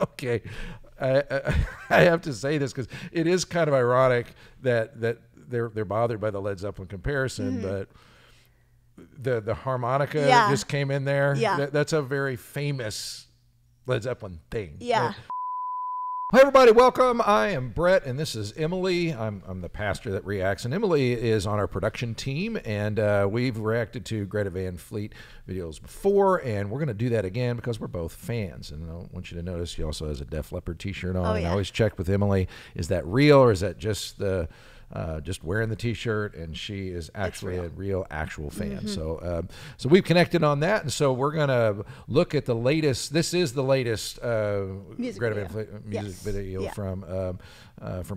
Okay, I have to say this because it is kind of ironic that they're bothered by the Led Zeppelin comparison, but the harmonica just came in there. Yeah. That's a very famous Led Zeppelin thing. Yeah. Hi everybody, welcome. I am Brett, and this is Emily. I'm the pastor that reacts, and Emily is on our production team, and we've reacted to Greta Van Fleet videos before, and we're going to do that again because we're both fans. And I want you to notice she also has a Def Leppard t-shirt on. Oh, yeah. And I always check with Emily, is that real or is that just the just wearing the t-shirt? And she is actually a real actual fan. So we've connected on that, and so we're gonna look at the latest. This is the latest Greta Van Fleet music video from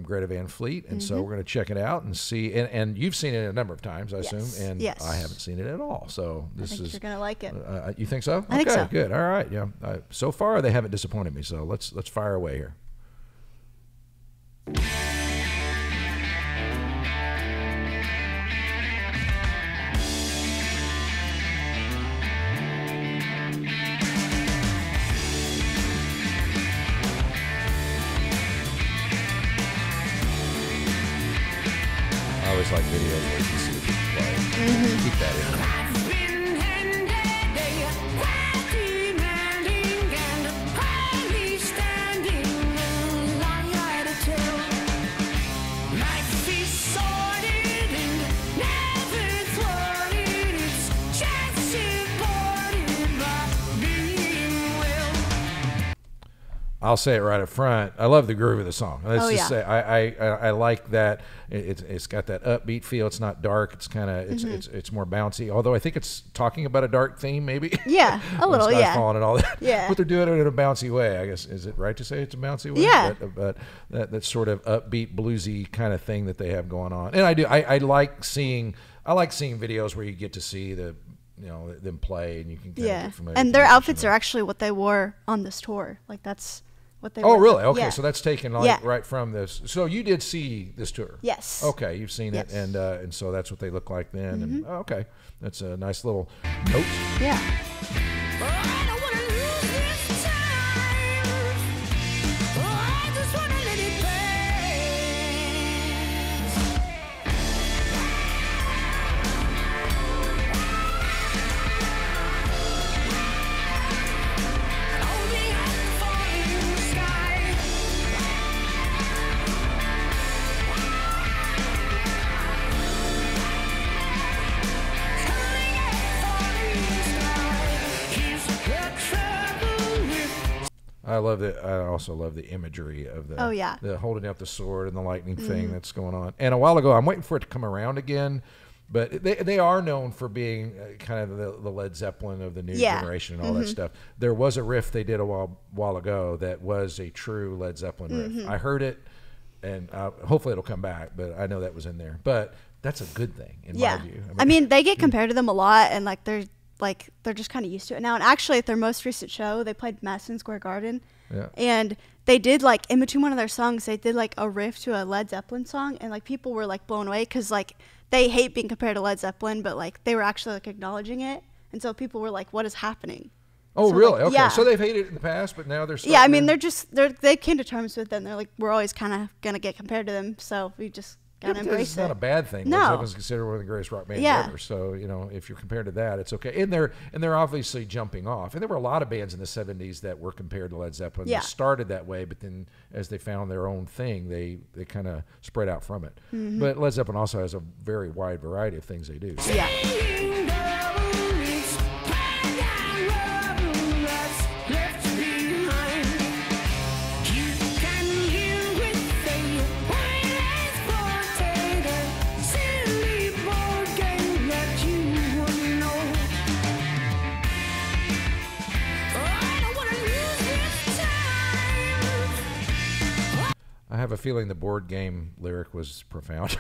Greta Van Fleet, and so we're gonna check it out and see. And you've seen it a number of times, I assume, and I haven't seen it at all. So this is you're gonna like it. You think so? I think so. Good. All right. Yeah. So far they haven't disappointed me. So let's fire away here. I always like videos where you can see people play. Keep that in. I'll say it right up front. I love the groove of the song. Let's just say I like that. It's got that upbeat feel. It's not dark. It's kind of it's more bouncy. Although I think it's talking about a dark theme, maybe. Yeah, a little. Sky falling and all that. Yeah, but they're doing it in a bouncy way. I guess, is it right to say it's a bouncy way? Yeah. But that sort of upbeat bluesy kind of thing that they have going on. And I do. I like seeing videos where you get to see them play, and you can get familiar. And their outfits are actually what they wore on this tour. Like that's what they wore. Oh, really? Okay, yeah. so that's taken right from this. So you did see this tour? Yes. Okay, you've seen it, and so that's what they look like then. And okay, that's a nice little note. Yeah. I love it. I also love the imagery of the the holding up the sword and the lightning thing that's going on. And a while ago, I'm waiting for it to come around again, but they are known for being kind of the Led Zeppelin of the new generation and all that stuff. There was a riff they did a while ago that was a true Led Zeppelin riff. I heard it, and hopefully it'll come back, but I know that was in there. But that's a good thing in my view. I mean, they get compared to them a lot, and they're just kind of used to it now. And actually, at their most recent show, they played Madison Square Garden. Yeah. And they did, in between one of their songs, they did, a riff to a Led Zeppelin song. And, people were, blown away because, they hate being compared to Led Zeppelin, but, they were actually, acknowledging it. And so people were like, what is happening? Oh, so, really? Okay. So they've hated it in the past, but now they're starting. Yeah, I mean, they came to terms with it. And they're like, we're always kind of going to get compared to them. So we just gotta embrace it. It's not a bad thing. No. Led Zeppelin's considered one of the greatest rock bands ever. So if you're compared to that, it's okay. And they're obviously jumping off. And there were a lot of bands in the '70s that were compared to Led Zeppelin. Yeah. They started that way, but then as they found their own thing, they kind of spread out from it. But Led Zeppelin also has a very wide variety of things they do. Yeah. I have a feeling the board game lyric was profound.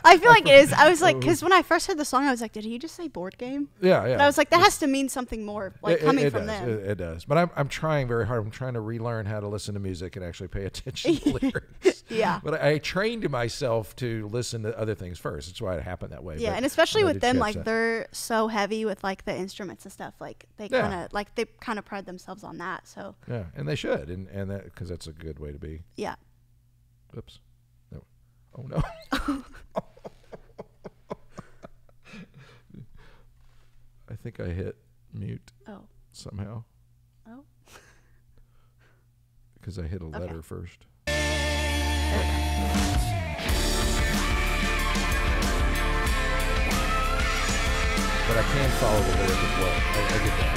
I feel like it is. I was like, because when I first heard the song, I was like, did he just say board game? Yeah, yeah. And I was like, that has to mean something more, coming from them. It does. But I'm trying very hard. I'm trying to relearn how to listen to music and actually pay attention to lyrics. first. Yeah. But I trained myself to listen to other things first. That's why it happened that way. Yeah, but and especially with them, like that. they're so heavy with like the instruments and stuff. Like they kind of pride themselves on that. So yeah, and they should, and that because that's a good way to be. Yeah. Oops. No. Oh no. I think I hit mute. Oh. Somehow. Oh. Because I hit a letter first. Okay. But I can follow the lyric as well. I get that.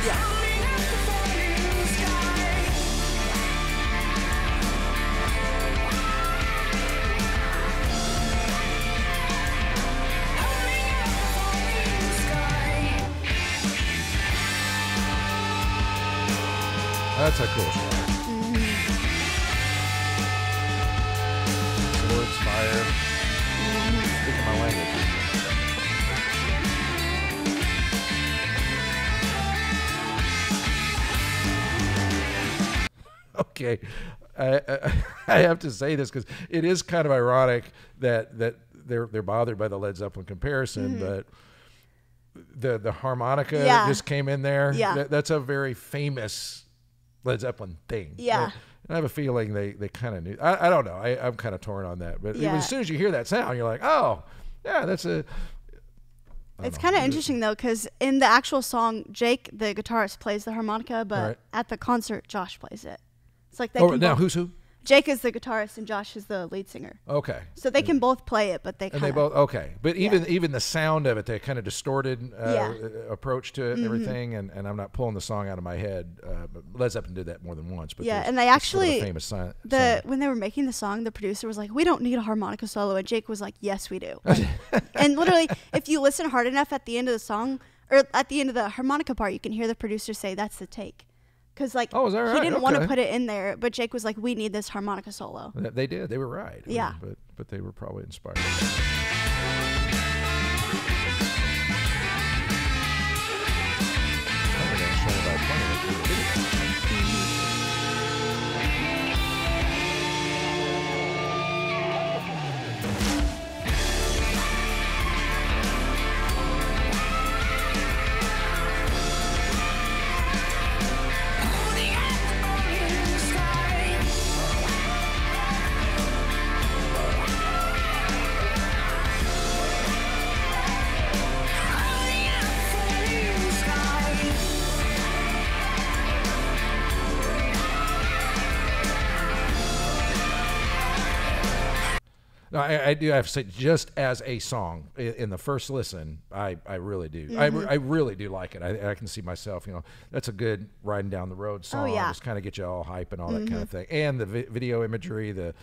Yeah. That's a cool shot. Swords, fire. Speaking my language. Okay, I have to say this because it is kind of ironic that they're bothered by the Led Zeppelin comparison, but the harmonica that just came in there. Yeah. That's a very famous Led Zeppelin thing. Yeah. I have a feeling they kind of knew. I don't know. I'm kind of torn on that. But as soon as you hear that sound, you're like, oh, yeah, that's a... It's kind of interesting, though, because in the actual song, Jake, the guitarist, plays the harmonica, but at the concert, Josh plays it. It's like they can now who's who? Jake is the guitarist and Josh is the lead singer. Okay. So they can both play it, but they kind of... both, okay. But even the sound of it, they kind of distorted approach to it and everything, and I'm not pulling the song out of my head. But Led Zeppelin did that more than once. But and they actually... Sort of a famous sound. When they were making the song, the producer was like, we don't need a harmonica solo, and Jake was like, yes, we do. And literally, if you listen hard enough at the end of the song, or at the end of the harmonica part, you can hear the producer say, that's the take. Because like is that right? He didn't want to put it in there, but Jake was like, "We need this harmonica solo." They did. They were right. Yeah. But they were probably inspired. No, I do have to say, just as a song in the first listen, I really do. I really do like it. I can see myself, that's a good riding down the road song. Just kind of get you all hype and all that kind of thing. And the video imagery, the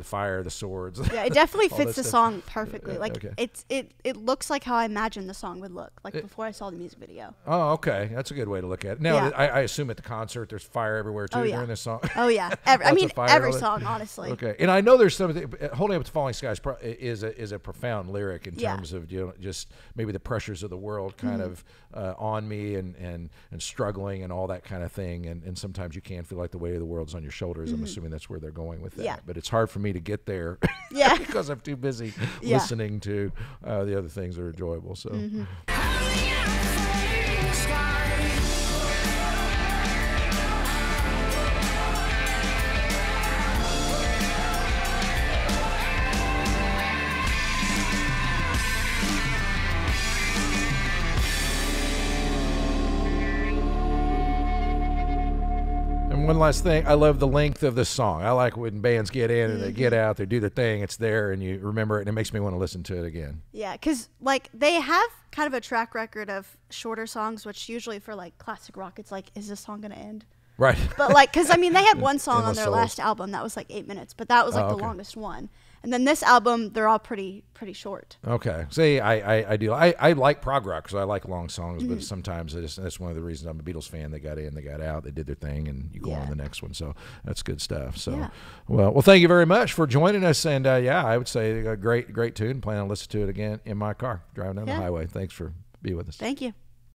fire, the swords. Yeah, it definitely fits the song perfectly. Like it looks like how I imagined the song would look, like before I saw the music video. Oh, okay. That's a good way to look at it. Now, I assume at the concert there's fire everywhere too during this song. Oh yeah. Every song, honestly. Okay. And I know there's something, Holding Up to Falling Skies is a profound lyric in terms of just maybe the pressures of the world kind of on me and struggling and all that kind of thing, and sometimes you can feel like the weight of the world's on your shoulders. I'm assuming that's where they're going with that. But it's hard for me to get there because I'm too busy listening to the other things that are enjoyable. So. One last thing, I love the length of the song. I like when bands get in and they get out, they do their thing, it's there, and you remember it, and it makes me want to listen to it again. Yeah, because like they have kind of a track record of shorter songs, which usually for like classic rock, it's like, is this song going to end? Right. But like, because I mean, they had one song on their last album that was like 8 minutes, but that was like the longest one. And then this album, they're all pretty short. Okay. See, I do. I like prog rock because I like long songs, but sometimes that's one of the reasons I'm a Beatles fan. They got in, they got out, they did their thing, and you go on to the next one. So that's good stuff. So, well, thank you very much for joining us. And I would say a great tune. Plan on listening to it again in my car driving down the highway. Thanks for being with us. Thank you.